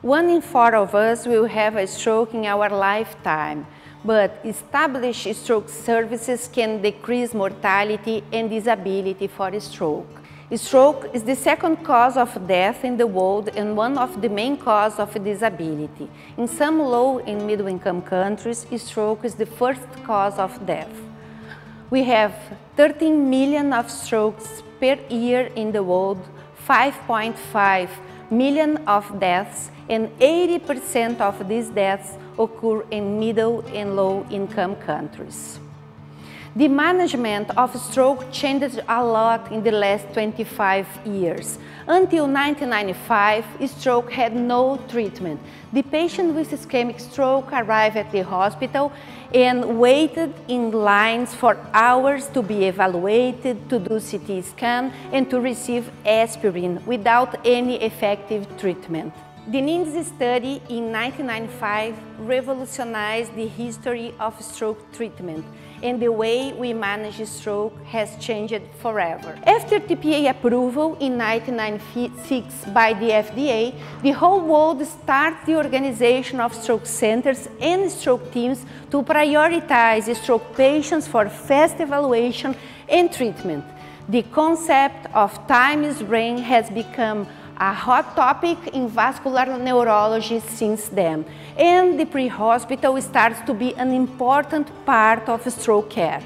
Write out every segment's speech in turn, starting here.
1 in 4 of us will have a stroke in our lifetime, but established stroke services can decrease mortality and disability for stroke. Stroke is the second cause of death in the world and one of the main causes of disability. In some low and middle-income countries, stroke is the first cause of death. We have 13 million of strokes per year in the world, 5.5 million of deaths, and 80% of these deaths occur in middle and low-income countries. The management of stroke changed a lot in the last 25 years. Until 1995, stroke had no treatment. The patient with ischemic stroke arrived at the hospital and waited in lines for hours to be evaluated, to do CT scan, and to receive aspirin without any effective treatment. The NINDS study in 1995 revolutionized the history of stroke treatment, and the way we manage stroke has changed forever. After TPA approval in 1996 by the FDA, the whole world started the organization of stroke centers and stroke teams to prioritize stroke patients for fast evaluation and treatment. The concept of time is brain has become a hot topic in vascular neurology since then, and the pre-hospital starts to be an important part of stroke care.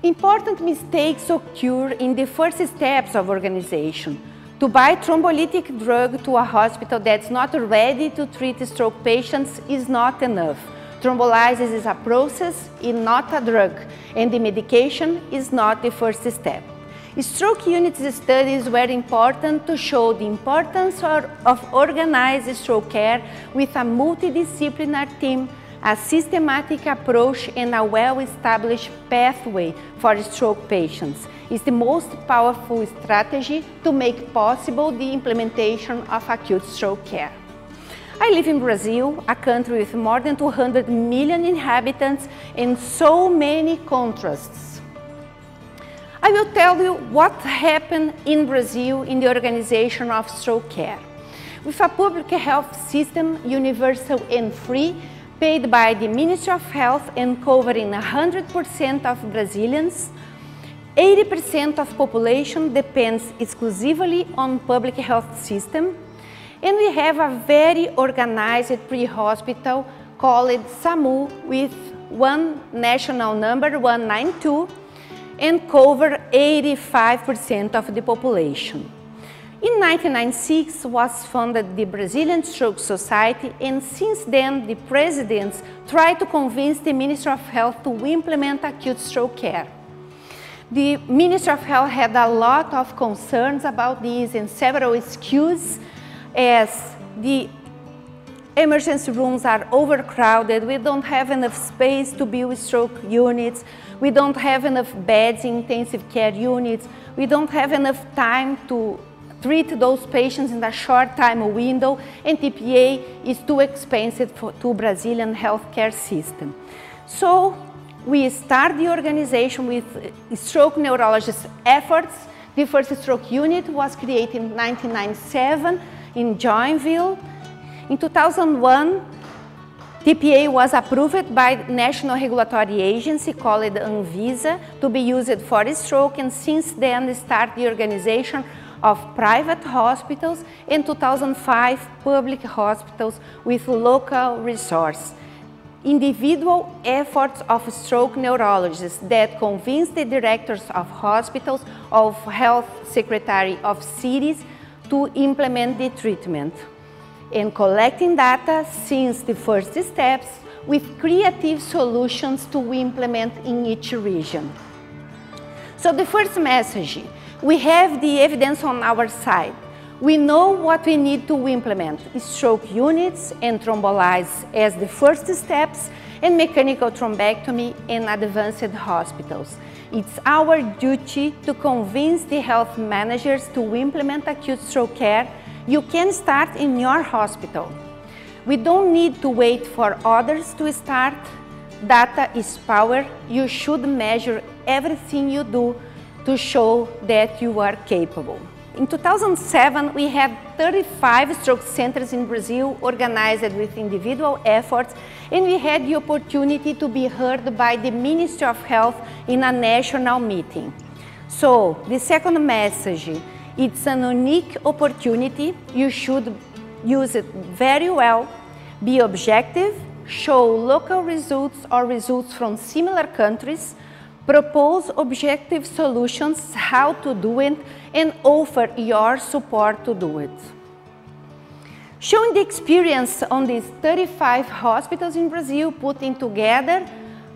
Important mistakes occur in the first steps of organization. To buy thrombolytic drug to a hospital that's not ready to treat stroke patients is not enough. Thrombolysis is a process and not a drug, and the medication is not the first step. Stroke unit studies were important to show the importance of organized stroke care with a multidisciplinary team, a systematic approach, and a well-established pathway for stroke patients. It's the most powerful strategy to make possible the implementation of acute stroke care. I live in Brazil, a country with more than 200 million inhabitants and so many contrasts. I will tell you what happened in Brazil in the organization of stroke care. With a public health system, universal and free, paid by the Ministry of Health and covering 100% of Brazilians, 80% of population depends exclusively on public health system, and we have a very organized pre-hospital called SAMU with one national number, 192, and cover 85% of the population. In 1996 was founded the Brazilian Stroke Society, and since then the presidents tried to convince the Ministry of Health to implement acute stroke care. The Ministry of Health had a lot of concerns about this and several excuses, as the emergency rooms are overcrowded, we don't have enough space to build stroke units, we don't have enough beds in intensive care units, we don't have enough time to treat those patients in a short time window, and TPA is too expensive to Brazilian healthcare system. So we start the organization with stroke neurologist efforts. The first stroke unit was created in 1997 in Joinville. In 2001, TPA was approved by National Regulatory Agency called Anvisa to be used for stroke, and since then started the organization of private hospitals and 2005 public hospitals with local resources. Individual efforts of stroke neurologists that convince the directors of hospitals, of health secretary of cities to implement the treatment. And collecting data since the first steps with creative solutions to implement in each region. So the first message, we have the evidence on our side. We know what we need to implement: stroke units and thrombolysis as the first steps, and mechanical thrombectomy in advanced hospitals. It's our duty to convince the health managers to implement acute stroke care. You can start in your hospital. We don't need to wait for others to start. Data is power. You should measure everything you do to show that you are capable. In 2007, we had 35 stroke centers in Brazil organized with individual efforts, and we had the opportunity to be heard by the Ministry of Health in a national meeting. So, the second message, it's an unique opportunity. You should use it very well, be objective, show local results or results from similar countries, propose objective solutions how to do it, and offer your support to do it. Showing the experience on these 35 hospitals in Brazil, putting together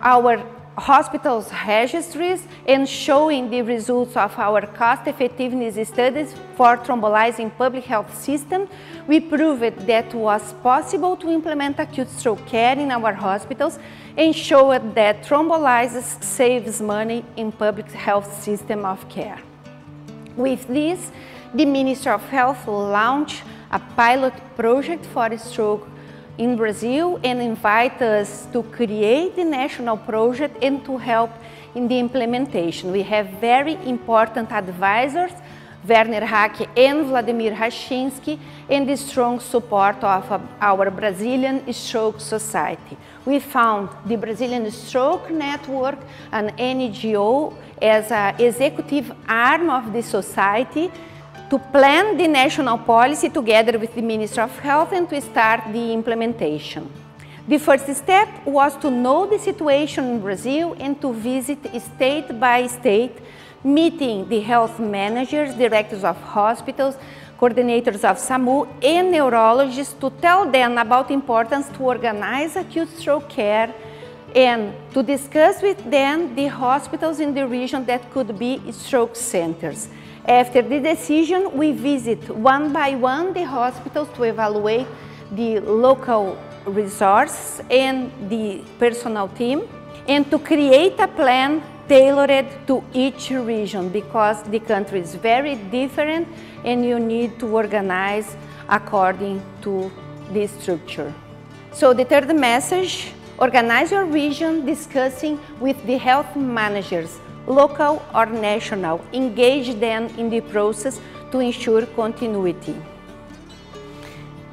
our hospitals registries and showing the results of our cost effectiveness studies for thrombolizing public health system, we proved that it was possible to implement acute stroke care in our hospitals and showed that thrombolysis saves money in public health system of care. With this, the Ministry of Health launched a pilot project for stroke in Brazil and invite us to create the national project and to help in the implementation. We have very important advisors, Werner Hack and Vladimir Hashinsky, and the strong support of our Brazilian Stroke Society. We found the Brazilian Stroke Network, an NGO, as an executive arm of the society to plan the national policy together with the Ministry of Health and to start the implementation. The first step was to know the situation in Brazil and to visit state by state, meeting the health managers, directors of hospitals, coordinators of SAMU and neurologists to tell them about the importance to organize acute stroke care and to discuss with them the hospitals in the region that could be stroke centers. After the decision, we visit one by one the hospitals to evaluate the local resources and the personnel team and to create a plan tailored to each region because the country is very different and you need to organize according to the structure. So the third message, organize your region discussing with the health managers, local or national, engage them in the process to ensure continuity.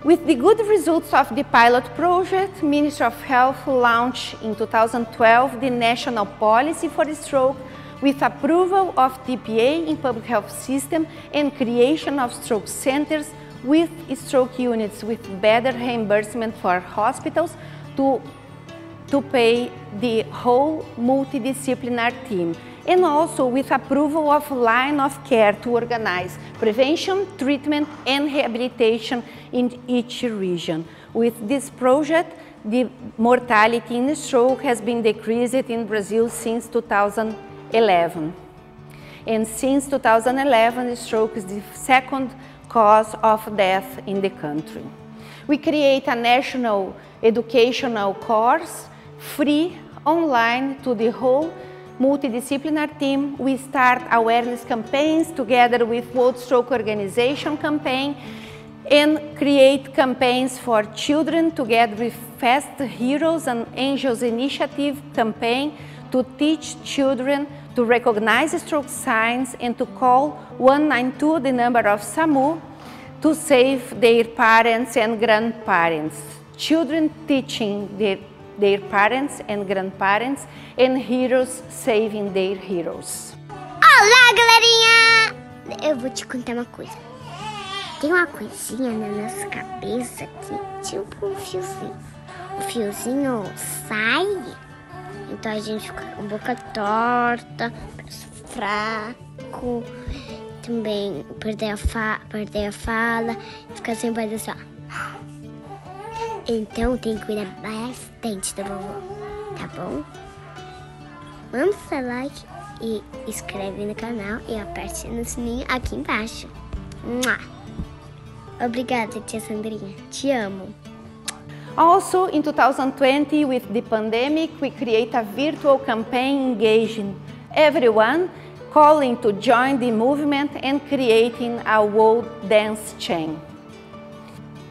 With the good results of the pilot project, Ministry of Health launched in 2012 the National Policy for Stroke with approval of TPA in public health system and creation of stroke centers with stroke units with better reimbursement for hospitals to pay the whole multidisciplinary team, and also with approval of line of care to organize prevention, treatment and rehabilitation in each region. With this project, the mortality in stroke has been decreased in Brazil since 2011. And since 2011, stroke is the second cause of death in the country. We create a national educational course, free, online to the whole multidisciplinary team. We start awareness campaigns together with World Stroke Organization campaign and create campaigns for children together with Fast Heroes and Angels Initiative campaign to teach children to recognize stroke signs and to call 192, the number of SAMU, to save their parents and grandparents. Children teaching their parents and grandparents, and heroes saving their heroes. Olá, galerinha! Eu vou te contar uma coisa. Tem uma coisinha na nossa cabeça aqui, tipo um fiozinho. O fiozinho sai, então a gente fica com a boca torta, braço fraco, também perder a fala, ficar sem fazer assim, ó. Então tem que cuidar bastante da vovó, tá bom? Manda seu like e inscreve no canal e aperte no sininho aqui embaixo. Mua! Obrigada, tia Sandrinha. Te amo. Also, in 2020, with the pandemic, we create a virtual campaign engaging everyone, calling to join the movement and creating a world dance chain.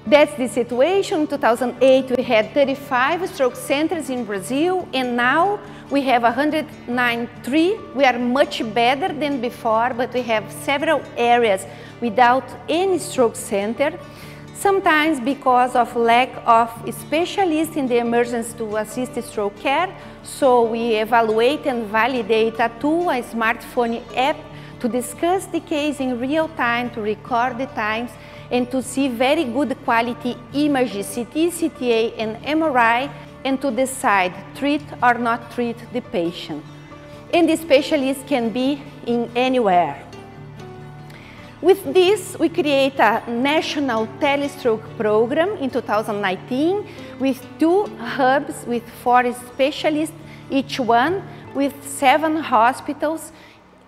That's the situation. In 2008, we had 35 stroke centers in Brazil, and now we have 193. We are much better than before, but we have several areas without any stroke center, sometimes because of lack of specialists in the emergency to assist stroke care. So we evaluate and validate a tool, a smartphone app, to discuss the case in real time, to record the times, and to see very good quality images, CT, CTA, and MRI, and to decide treat or not treat the patient. And the specialist can be in anywhere. With this, we create a national telestroke program in 2019 with 2 hubs with 4 specialists, each one with 7 hospitals,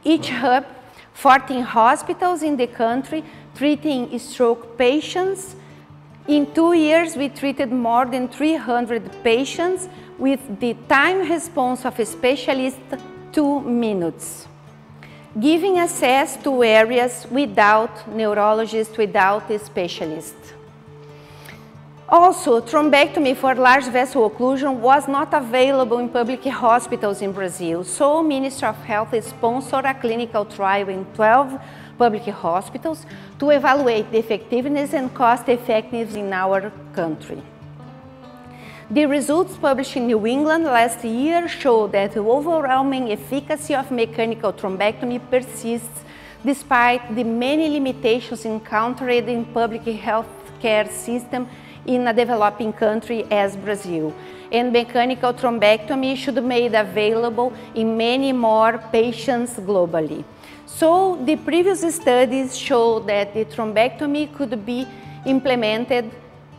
each hub 14 hospitals in the country treating stroke patients. In 2 years, we treated more than 300 patients with the time response of a specialist 2 minutes, giving access to areas without neurologists, without a specialist. Also, thrombectomy for large vessel occlusion was not available in public hospitals in Brazil, so Ministry of Health sponsored a clinical trial in 12 public hospitals to evaluate the effectiveness and cost effectiveness in our country. The results published in New England last year show that the overwhelming efficacy of mechanical thrombectomy persists despite the many limitations encountered in public health care system in a developing country as Brazil. And mechanical thrombectomy should be made available in many more patients globally. So the previous studies show that the thrombectomy could be implemented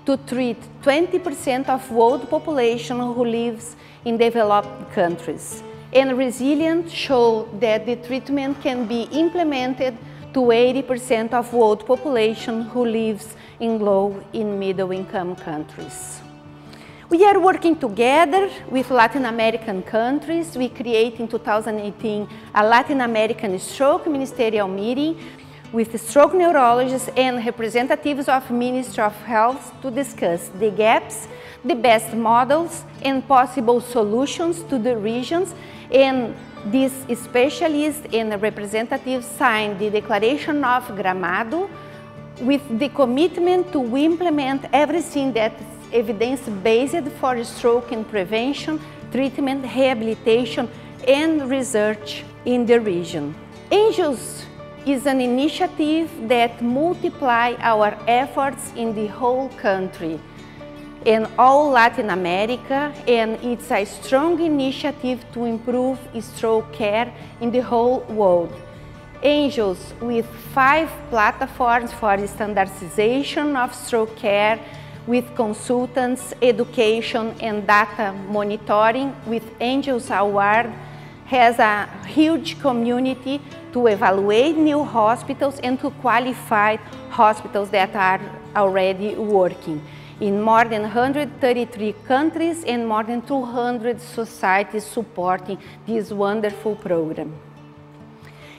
to treat 20% of world population who lives in developed countries. And Resilient showed that the treatment can be implemented to 80% of world population who lives in low and middle income countries. We are working together with Latin American countries. We create in 2018 a Latin American Stroke Ministerial Meeting with stroke neurologists and representatives of Ministry of Health to discuss the gaps, the best models, and possible solutions to the regions. And these specialists and representatives signed the Declaration of Gramado with the commitment to implement everything that is evidence-based for stroke and prevention, treatment, rehabilitation, and research in the region. Angels is an initiative that multiplies our efforts in the whole country and all Latin America, and it's a strong initiative to improve stroke care in the whole world. Angels, with 5 platforms for standardization of stroke care, with consultants, education, and data monitoring, with Angels Award, has a huge community to evaluate new hospitals and to qualify hospitals that are already working in more than 133 countries and more than 200 societies supporting this wonderful program.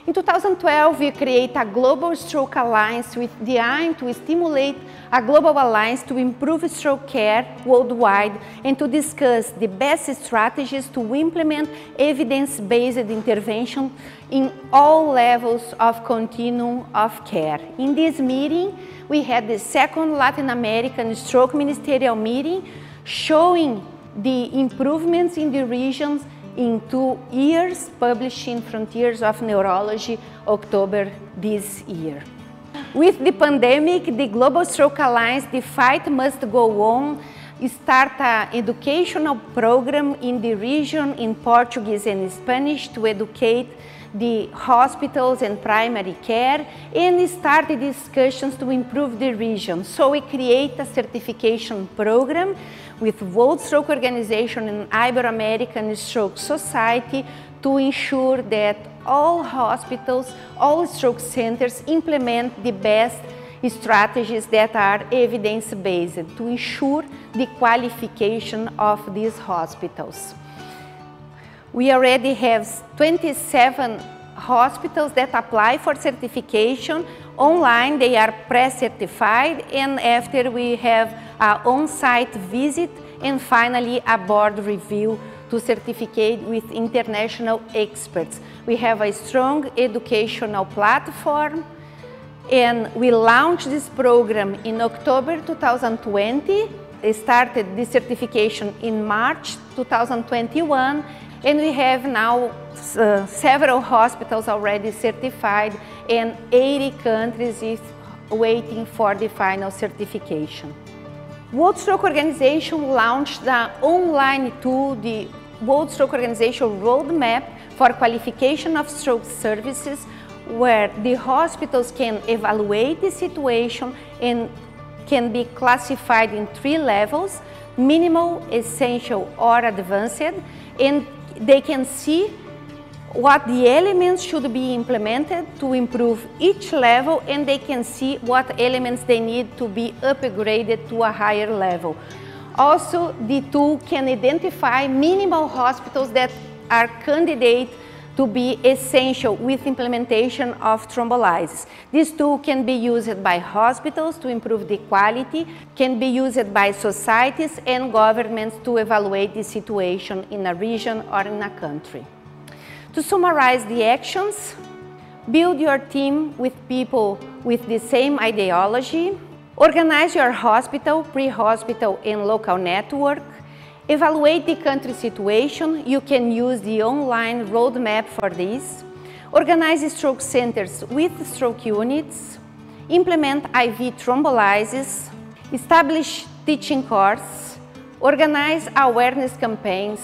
In 2012, we create a Global Stroke Alliance with the aim to stimulate a global alliance to improve stroke care worldwide and to discuss the best strategies to implement evidence-based intervention in all levels of continuum of care. In this meeting, we had the 2nd Latin American Stroke Ministerial Meeting showing the improvements in the regions in 2 years, published in Frontiers of Neurology, October this year. With the pandemic, the Global Stroke Alliance, the fight must go on, start an educational program in the region in Portuguese and Spanish to educate the hospitals and primary care, and start the discussions to improve the region. So we create a certification program with World Stroke Organization and Ibero-American Stroke Society to ensure that all hospitals, all stroke centers implement the best strategies that are evidence-based to ensure the qualification of these hospitals. We already have 27 hospitals that apply for certification online. They are pre-certified, and after we have an on-site visit and finally a board review to certificate with international experts. We have a strong educational platform, and we launched this program in October 2020. They started the certification in March 2021, and we have now several hospitals already certified, and 80 countries is waiting for the final certification. World Stroke Organization launched the online tool, the World Stroke Organization Roadmap for Qualification of Stroke Services, where the hospitals can evaluate the situation and can be classified in 3 levels: minimal, essential, or advanced, and they can see what the elements should be implemented to improve each level, and they can see what elements they need to be upgraded to a higher level. Also, the tool can identify minimal hospitals that are candidates to be essential with implementation of thrombolysis. This tool can be used by hospitals to improve the quality, can be used by societies and governments to evaluate the situation in a region or in a country. To summarize the actions, build your team with people with the same ideology, organize your hospital, pre-hospital and local network, evaluate the country situation. You can use the online roadmap for this. Organize stroke centers with stroke units. Implement IV thrombolysis. Establish teaching courses. Organize awareness campaigns.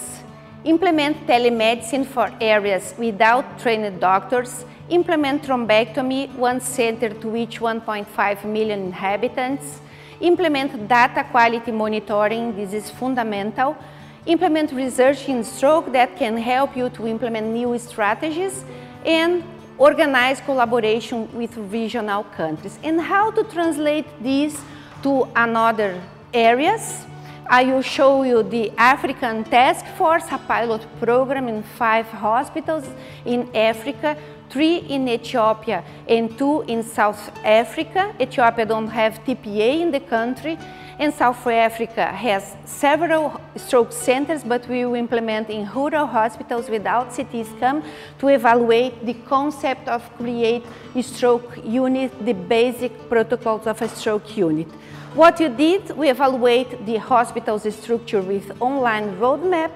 Implement telemedicine for areas without trained doctors. Implement thrombectomy, 1 center to each 1.5 million inhabitants. Implement data quality monitoring, this is fundamental. Implement research in stroke that can help you to implement new strategies, and organize collaboration with regional countries. And how to translate this to another areas? I will show you the African Task Force, a pilot program in 5 hospitals in Africa, 3 in Ethiopia and 2 in South Africa. Ethiopia don't have TPA in the country, and South Africa has several stroke centers, but we will implement in rural hospitals without CT scan to evaluate the concept of create a stroke unit, the basic protocols of a stroke unit. What you did, we evaluate the hospital's structure with online roadmap.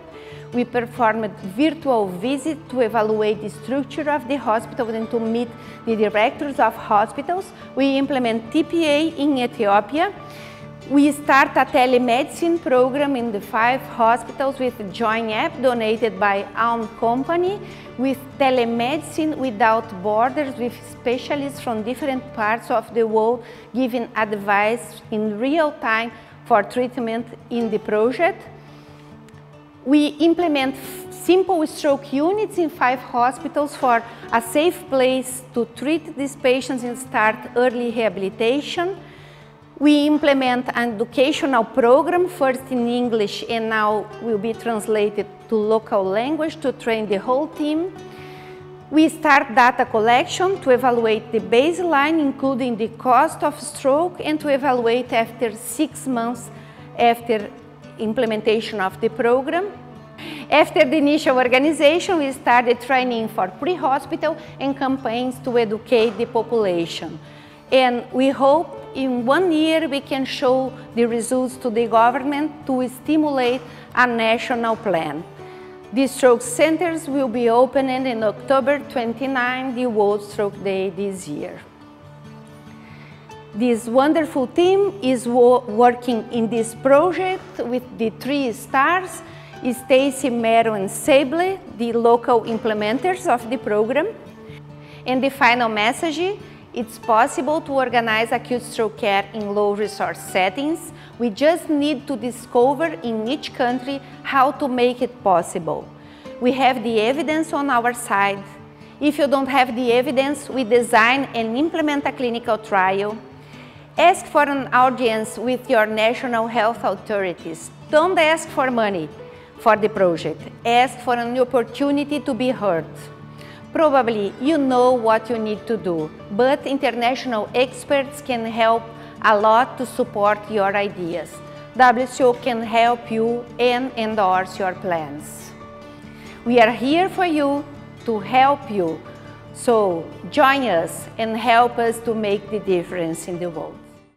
We performed virtual visit to evaluate the structure of the hospital and to meet the directors of hospitals. We implement TPA in Ethiopia. We start a telemedicine program in the 5 hospitals with a joint app donated by our company, with telemedicine without borders, with specialists from different parts of the world giving advice in real time for treatment in the project. We implement simple stroke units in 5 hospitals for a safe place to treat these patients and start early rehabilitation. We implement an educational program, first in English and now will be translated to local language to train the whole team. We start data collection to evaluate the baseline, including the cost of stroke, and to evaluate after 6 months after implementation of the program. After the initial organization, we started training for pre-hospital and campaigns to educate the population. And we hope in 1 year we can show the results to the government to stimulate a national plan. The stroke centers will be opened in October 29, the World Stroke Day this year. This wonderful team is working in this project with the 3 stars, Stacy, Mero, and Sable, the local implementers of the program. And the final message, it's possible to organize acute stroke care in low resource settings. We just need to discover in each country how to make it possible. We have the evidence on our side. If you don't have the evidence, we design and implement a clinical trial. Ask for an audience with your national health authorities. Don't ask for money for the project. Ask for an opportunity to be heard. Probably you know what you need to do, but international experts can help a lot to support your ideas. WCO can help you and endorse your plans. We are here for you to help you, so join us and help us to make the difference in the world.